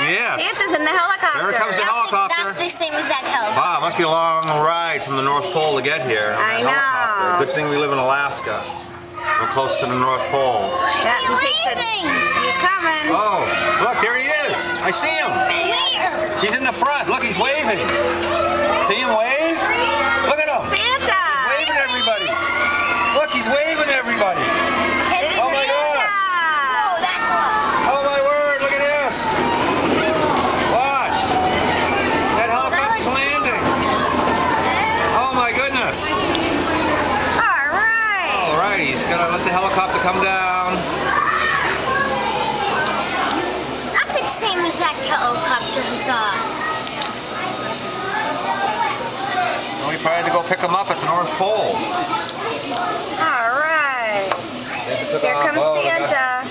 Yes. Santa's in the helicopter. There comes the helicopter. That's the same as that helicopter. Wow, it must be a long ride from the North Pole to get here. I know. Helicopter. Good thing we live in Alaska. We're close to the North Pole. Yeah, he's coming. Oh, look, there he is. I see him. He's in the front. Look, he's waving. See him wave? Look at him. Santa. He's waving at everybody. Look, he's waving at everybody. Oh my God. Oh, that's a lot. Oh my word, look at this. Watch. That helicopter's landing. Oh my goodness. All right, he's gonna let the helicopter come down. That's the same as that helicopter we saw. Well, we probably had to go pick him up at the North Pole. all right. Here comes Santa.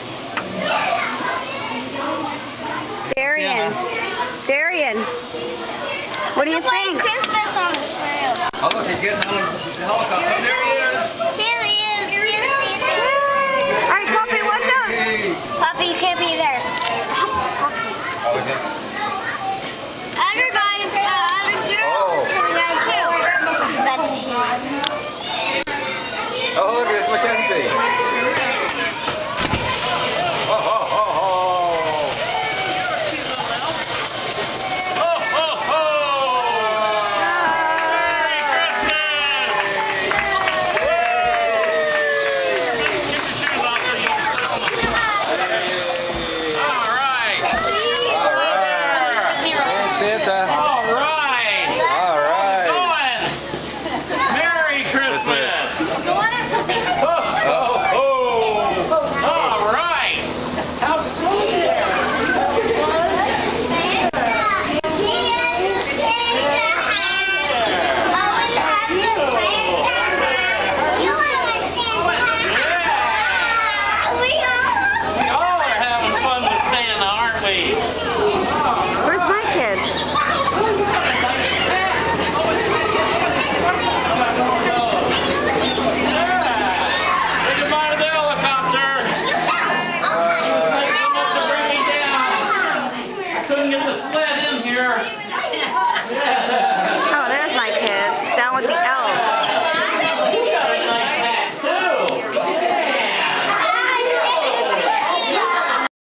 Darian, what do you think? Christmas on the trail. Oh look, he's getting out of the helicopter. There he is. There he is. Here's Santa. All right, Puppy, watch out. Hey. Puppy, you can't be there.